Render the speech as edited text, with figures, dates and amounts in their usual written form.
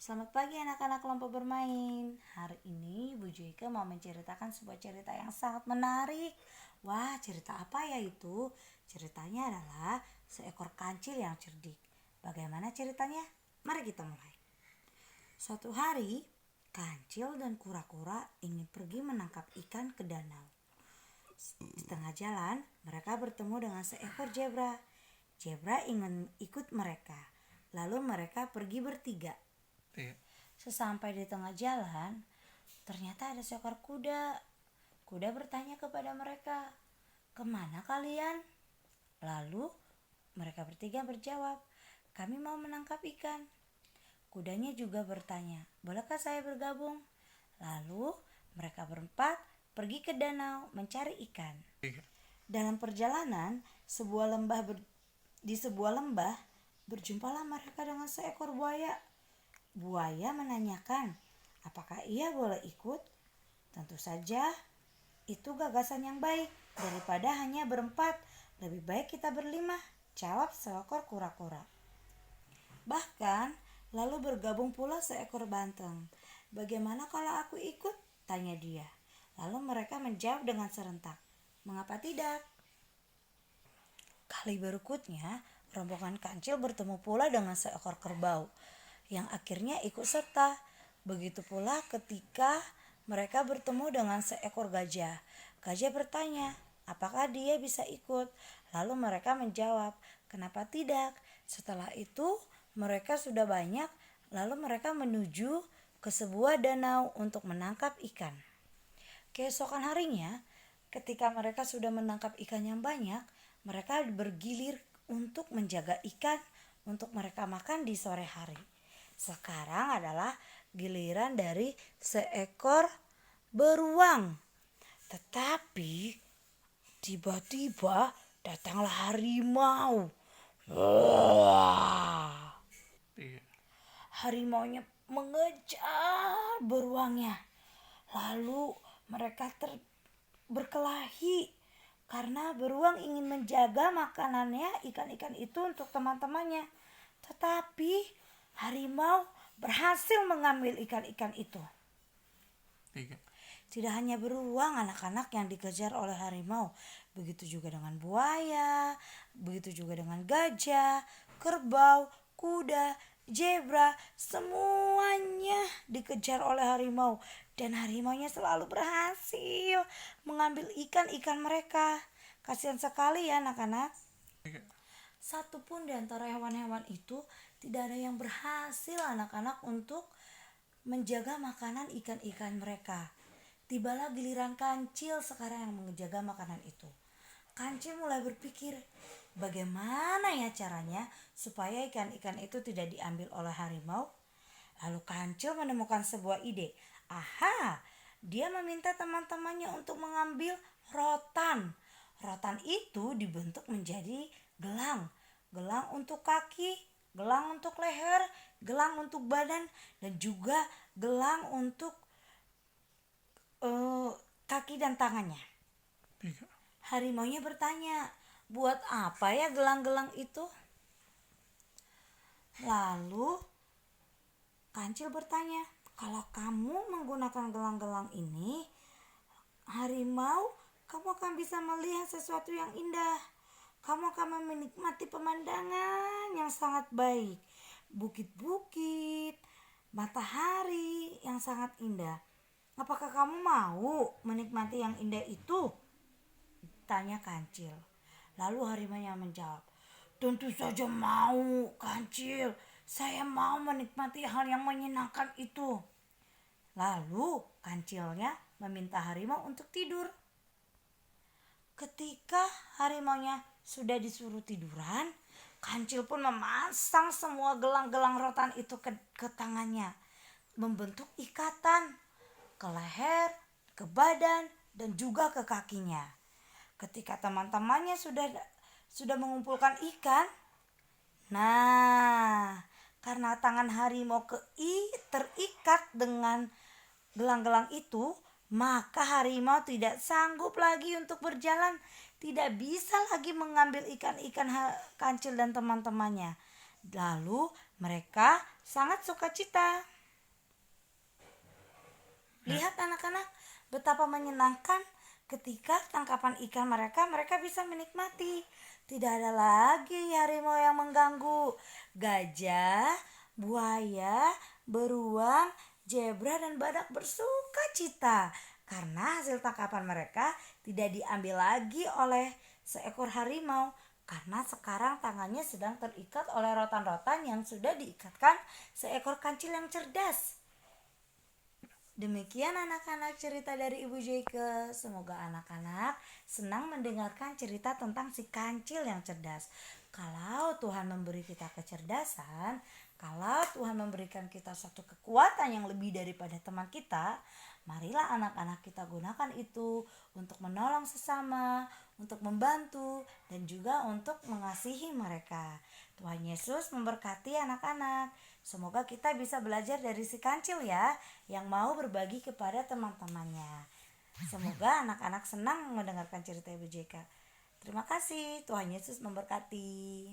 Selamat pagi anak-anak kelompok bermain. Hari ini Bu Joyke mau menceritakan sebuah cerita yang sangat menarik. Wah, cerita apa ya itu? Ceritanya adalah seekor kancil yang cerdik. Bagaimana ceritanya? Mari kita mulai. Suatu hari, kancil dan kura-kura ingin pergi menangkap ikan ke danau. Di tengah jalan, mereka bertemu dengan seekor zebra. Zebra ingin ikut mereka. Lalu mereka pergi bertiga. Sesampai di tengah jalan, ternyata ada seekor kuda. Kuda bertanya kepada mereka, "Kemana kalian?" Lalu mereka bertiga berjawab, "Kami mau menangkap ikan." Kudanya juga bertanya, "Bolehkah saya bergabung?" Lalu mereka berempat pergi ke danau mencari ikan. Dalam perjalanan, di sebuah lembah berjumpalah mereka dengan seekor buaya. Buaya menanyakan, apakah ia boleh ikut? Tentu saja, itu gagasan yang baik. Daripada hanya berempat, lebih baik kita berlima, jawab seekor kura-kura. Bahkan, lalu bergabung pula seekor banteng. "Bagaimana kalau aku ikut?" tanya dia. Lalu mereka menjawab dengan serentak, "Mengapa tidak?" Kali berikutnya, rombongan kancil bertemu pula dengan seekor kerbau yang akhirnya ikut serta. Begitu pula ketika mereka bertemu dengan seekor gajah. Gajah bertanya, apakah dia bisa ikut? Lalu mereka menjawab, "Kenapa tidak?" Setelah itu mereka sudah banyak, lalu mereka menuju ke sebuah danau untuk menangkap ikan. Keesokan harinya, ketika mereka sudah menangkap ikan yang banyak, mereka bergilir untuk menjaga ikan untuk mereka makan di sore hari. Sekarang adalah giliran dari seekor beruang. Tetapi tiba-tiba datanglah harimau. Wah. Harimaunya mengejar beruangnya. Lalu mereka berkelahi karena beruang ingin menjaga makanannya, ikan-ikan itu untuk teman-temannya. Tetapi harimau berhasil mengambil ikan-ikan itu. Tidak hanya beruang anak-anak yang dikejar oleh harimau, begitu juga dengan buaya, begitu juga dengan gajah, kerbau, kuda, zebra, semuanya dikejar oleh harimau. Dan harimaunya selalu berhasil mengambil ikan-ikan mereka. Kasihan sekali ya anak-anak. Satu pun di antara hewan-hewan itu tidak ada yang berhasil anak-anak untuk menjaga makanan ikan-ikan mereka. Tibalah giliran kancil sekarang yang menjaga makanan itu. Kancil mulai berpikir, bagaimana ya caranya supaya ikan-ikan itu tidak diambil oleh harimau? Lalu kancil menemukan sebuah ide. Aha, dia meminta teman-temannya untuk mengambil rotan. Rotan itu dibentuk menjadi gelang. Gelang untuk kaki, gelang untuk leher, gelang untuk badan, dan juga gelang untuk kaki dan tangannya. Harimaunya bertanya, "Buat apa ya gelang-gelang itu?" Lalu kancil bertanya, "Kalau kamu menggunakan gelang-gelang ini, harimau, kamu akan bisa melihat sesuatu yang indah. Kamu akan menikmati pemandangan yang sangat baik. Bukit-bukit, matahari yang sangat indah. Apakah kamu mau menikmati yang indah itu?" tanya kancil. Lalu harimau menjawab, "Tentu saja mau, kancil. Saya mau menikmati hal yang menyenangkan itu." Lalu kancilnya meminta harimau untuk tidur. Ketika harimaunya sudah disuruh tiduran, kancil pun memasang semua gelang-gelang rotan itu ke tangannya, membentuk ikatan ke leher, ke badan, dan juga ke kakinya. Ketika teman-temannya sudah mengumpulkan ikan, nah, karena tangan harimau terikat dengan gelang-gelang itu, maka harimau tidak sanggup lagi untuk berjalan, tidak bisa lagi mengambil ikan-ikan kancil dan teman-temannya. Lalu mereka sangat sukacita. Lihat anak-anak, betapa menyenangkan ketika tangkapan ikan mereka bisa menikmati. Tidak ada lagi harimau yang mengganggu. Gajah, buaya, beruang, zebra dan badak bersuka cita karena hasil tangkapan mereka tidak diambil lagi oleh seekor harimau karena sekarang tangannya sedang terikat oleh rotan-rotan yang sudah diikatkan seekor kancil yang cerdas. Demikian anak-anak cerita dari Ibu Joyke. Semoga anak-anak senang mendengarkan cerita tentang si kancil yang cerdas. Kalau Tuhan memberi kita kecerdasan, kalau Tuhan memberikan kita suatu kekuatan yang lebih daripada teman kita, marilah anak-anak kita gunakan itu untuk menolong sesama, untuk membantu, dan juga untuk mengasihi mereka. Tuhan Yesus memberkati anak-anak. Semoga kita bisa belajar dari si kancil ya, yang mau berbagi kepada teman-temannya. Semoga anak-anak senang mendengarkan cerita Ibu JK. Terima kasih, Tuhan Yesus memberkati.